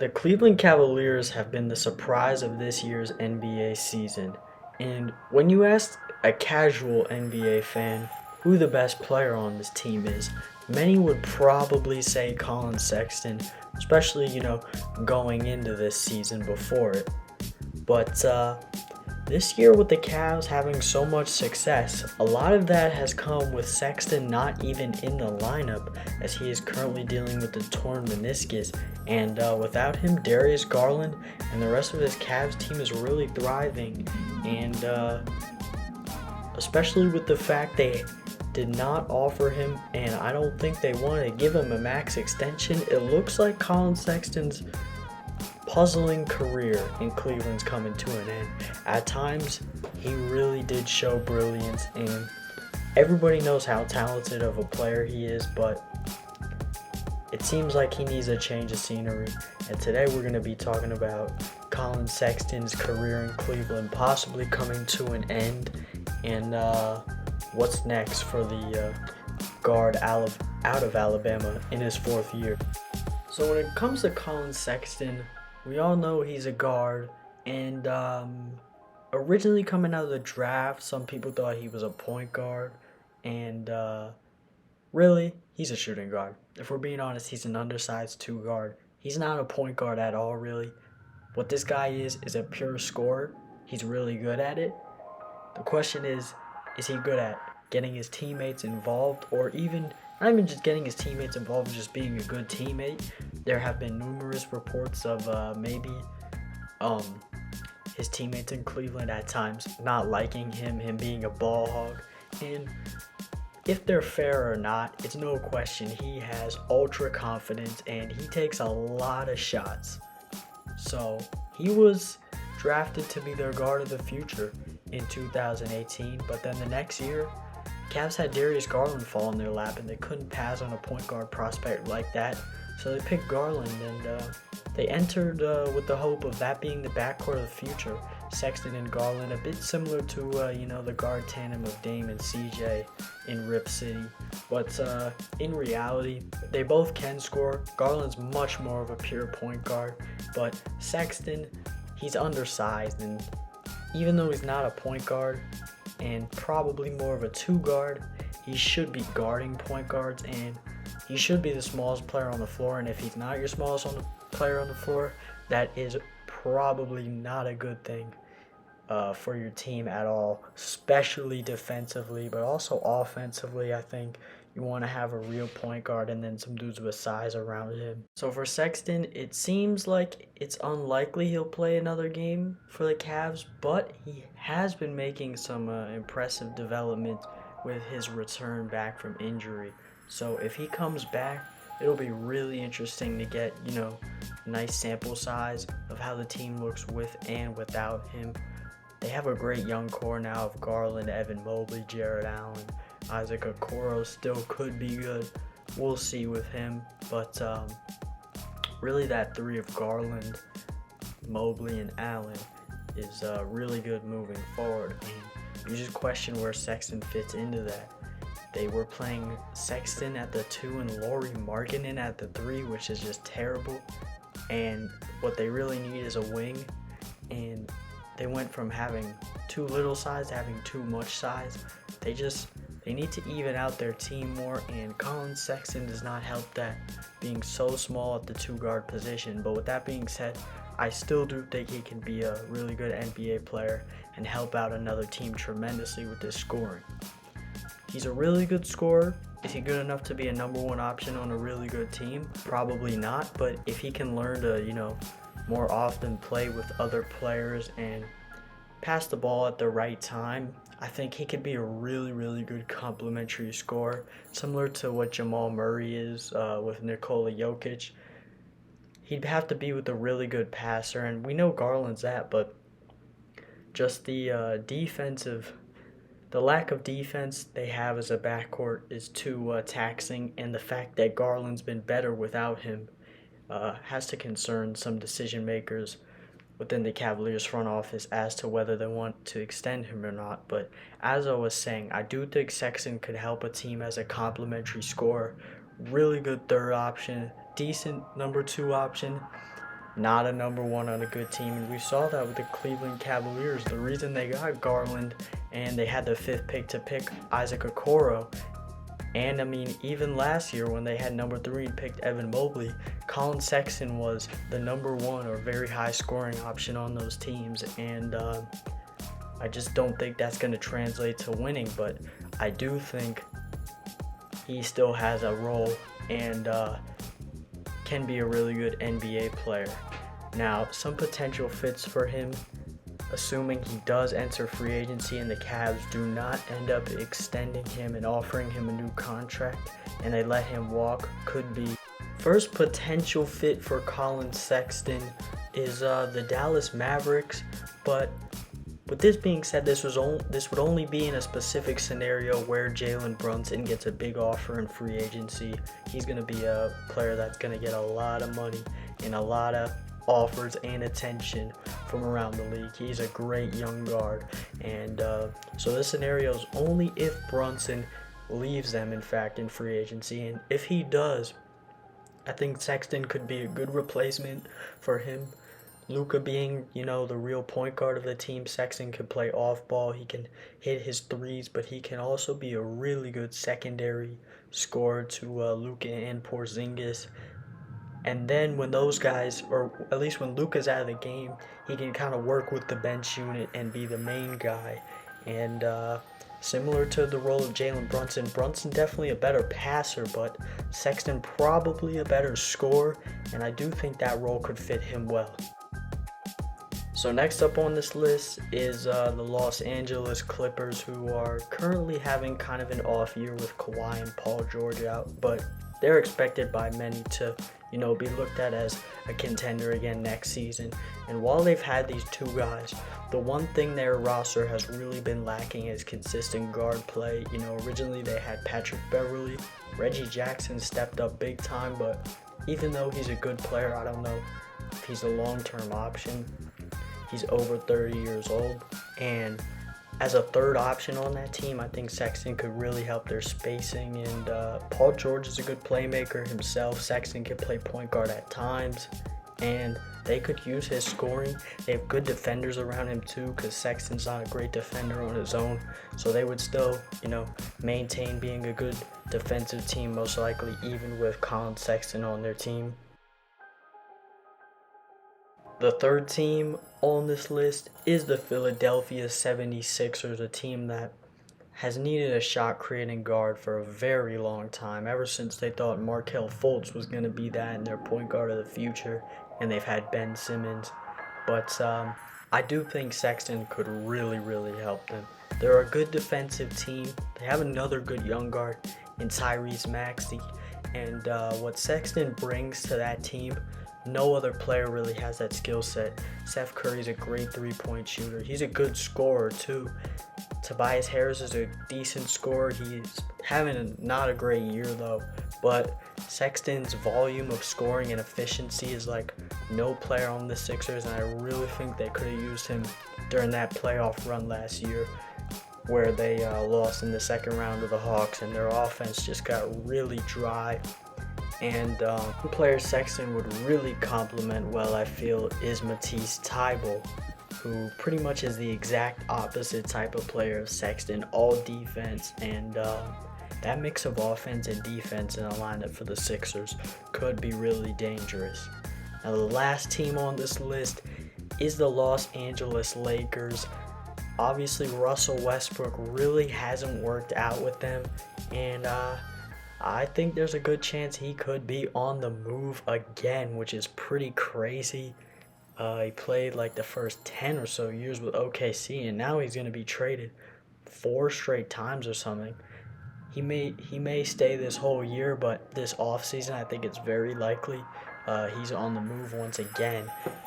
The Cleveland Cavaliers have been the surprise of this year's NBA season. And when you ask a casual NBA fan who the best player on this team is, many would probably say Collin Sexton, especially, going into this season before it. But this year, with the Cavs having so much success, a lot of that has come with Sexton not even in the lineup, as he is currently dealing with the torn meniscus. And without him, Darius Garland and the rest of his Cavs team is really thriving. And especially with the fact they did not offer him, and I don't think they wanted to give him a max extension, it looks like Collin Sexton's puzzling career in Cleveland's coming to an end. At times, he really did show brilliance, and everybody knows how talented of a player he is, but it seems like he needs a change of scenery. And today we're going to be talking about Collin Sexton's career in Cleveland possibly coming to an end, and what's next for the guard out of Alabama in his fourth year. So when it comes to Collin Sexton, we all know he's a guard, and originally coming out of the draft, some people thought he was a point guard, and really, he's a shooting guard. If we're being honest, he's an undersized two guard. He's not a point guard at all, really. What this guy is a pure scorer. He's really good at it. The question is he good at getting his teammates involved, or even not even just getting his teammates involved, just being a good teammate? There have been numerous reports of maybe his teammates in Cleveland at times not liking him being a ball hog. And if they're fair or not, it's no question he has ultra confidence and he takes a lot of shots. So he was drafted to be their guard of the future in 2018, but then the next year, Cavs had Darius Garland fall in their lap, and they couldn't pass on a point guard prospect like that, so they picked Garland, and they entered with the hope of that being the backcourt of the future. Sexton and Garland, a bit similar to the guard tandem of Dame and CJ in Rip City, but in reality, they both can score. Garland's much more of a pure point guard, but Sexton, he's undersized, and even though he's not a point guard, and probably more of a two guard, he should be guarding point guards, and he should be the smallest player on the floor. And if he's not your smallest player on the floor, that is probably not a good thing for your team at all, especially defensively, but also offensively. I think you want to have a real point guard and then some dudes with size around him. So for Sexton, it seems like it's unlikely he'll play another game for the Cavs, but he has been making some impressive development with his return back from injury. So if he comes back, it'll be really interesting to get, a nice sample size of how the team looks with and without him. They have a great young core now of Garland, Evan Mobley, Jared Allen. Isaac Okoro still could be good. We'll see with him. But really that three of Garland, Mobley, and Allen is really good moving forward. And you just question where Sexton fits into that. They were playing Sexton at the 2 and Lauri Markkanen at the 3, which is just terrible. And what they really need is a wing. And they went from having too little size to having too much size. They need to even out their team more, and Collin Sexton does not help that, being so small at the two guard position. But with that being said, I still do think he can be a really good NBA player and help out another team tremendously with his scoring. He's a really good scorer. Is he good enough to be a number one option on a really good team? Probably not, but if he can learn to, more often play with other players and pass the ball at the right time, I think he could be a really, really good complementary scorer, similar to what Jamal Murray is with Nikola Jokic. He'd have to be with a really good passer, and we know Garland's that, but just the lack of defense they have as a backcourt is too taxing, and the fact that Garland's been better without him has to concern some decision makers within the Cavaliers front office as to whether they want to extend him or not. But as I was saying, I do think Sexton could help a team as a complementary scorer. Really good third option, decent number 2 option. not a number one on a good team. And we saw that with the Cleveland Cavaliers. The reason they got Garland and they had the 5th pick to pick Isaac Okoro. And I mean, even last year when they had number 3 and picked Evan Mobley, Collin Sexton was the number 1 or very high scoring option on those teams. And I just don't think that's going to translate to winning, but I do think he still has a role and can be a really good NBA player. Now, some potential fits for him, assuming he does enter free agency and the Cavs do not end up extending him and offering him a new contract and they let him walk, could be. First potential fit for Collin Sexton is the Dallas Mavericks, but with this being said, this would only be in a specific scenario where Jalen Brunson gets a big offer in free agency. He's going to be a player that's going to get a lot of money and a lot of offers and attention from around the league. He's a great young guard, and so this scenario is only if Brunson leaves them, in fact, in free agency. And if he does, I think Sexton could be a good replacement for him. Luka being, the real point guard of the team, Sexton can play off ball. He can hit his threes, but he can also be a really good secondary scorer to Luka and Porzingis. And then when those guys, or at least when Luka's out of the game, he can kind of work with the bench unit and be the main guy. And similar to the role of Jalen Brunson, Brunson definitely a better passer, but Sexton probably a better scorer, and I do think that role could fit him well. So next up on this list is the Los Angeles Clippers, who are currently having kind of an off year with Kawhi and Paul George out, but they're expected by many to, be looked at as a contender again next season. And while they've had these 2 guys, the one thing their roster has really been lacking is consistent guard play. Originally they had Patrick Beverley, Reggie Jackson stepped up big time, but even though he's a good player, I don't know if he's a long-term option. He's over 30 years old, and as a third option on that team, I think Sexton could really help their spacing, and Paul George is a good playmaker himself. Sexton can play point guard at times, and they could use his scoring. They have good defenders around him too, because Sexton's not a great defender on his own, so they would still, maintain being a good defensive team, most likely even with Collin Sexton on their team. The third team on this list is the Philadelphia 76ers, a team that has needed a shot-creating guard for a very long time, ever since they thought Markelle Fultz was going to be that and their point guard of the future, and they've had Ben Simmons. But I do think Sexton could really, really help them. They're a good defensive team. They have another good young guard in Tyrese Maxey, and what Sexton brings to that team, no other player really has that skill set. Seth Curry's a great three-point shooter. He's a good scorer too. Tobias Harris is a decent scorer. He's having not a great year though, but Sexton's volume of scoring and efficiency is like no player on the Sixers, and I really think they could have used him during that playoff run last year where they lost in the second round to the Hawks, and their offense just got really dry. And one player Sexton would really complement well, I feel, is Matisse Thybulle, who pretty much is the exact opposite type of player of Sexton, all defense, and that mix of offense and defense in a lineup for the Sixers could be really dangerous. Now, the last team on this list is the Los Angeles Lakers. Obviously, Russell Westbrook really hasn't worked out with them, and I think there's a good chance he could be on the move again, which is pretty crazy. He played like the first 10 or so years with OKC, and now he's going to be traded 4 straight times or something. He may stay this whole year, but this offseason I think it's very likely he's on the move once again.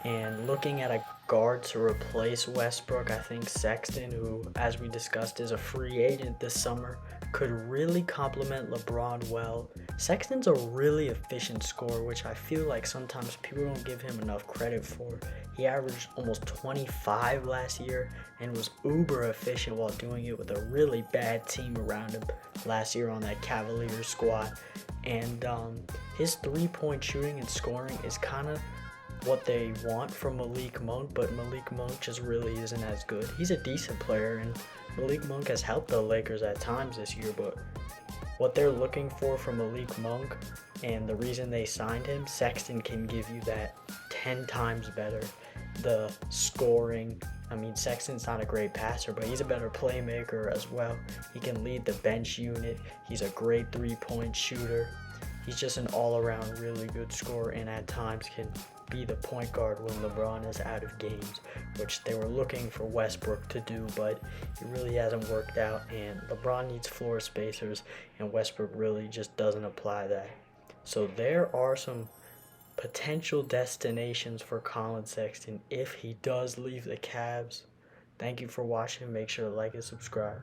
And looking at a guard to replace Westbrook, I think Sexton, who, as we discussed, is a free agent this summer, could really complement LeBron well. Sexton's a really efficient scorer, which I feel like sometimes people don't give him enough credit for. He averaged almost 25 last year and was uber efficient while doing it with a really bad team around him last year on that Cavaliers squad. And his three-point shooting and scoring is kind of what they want from Malik Monk, but Malik Monk just really isn't as good. He's a decent player, and Malik Monk has helped the Lakers at times this year, but what they're looking for from Malik Monk and the reason they signed him, Sexton can give you that 10 times better. The scoring, I mean, Sexton's not a great passer, but he's a better playmaker as well. He can lead the bench unit. He's a great three-point shooter. He's just an all-around really good scorer, and at times can be the point guard when LeBron is out of games, which they were looking for Westbrook to do, but it really hasn't worked out, and LeBron needs floor spacers, and Westbrook really just doesn't apply that. So there are some potential destinations for Collin Sexton if he does leave the Cavs. Thank you for watching. Make sure to like and subscribe.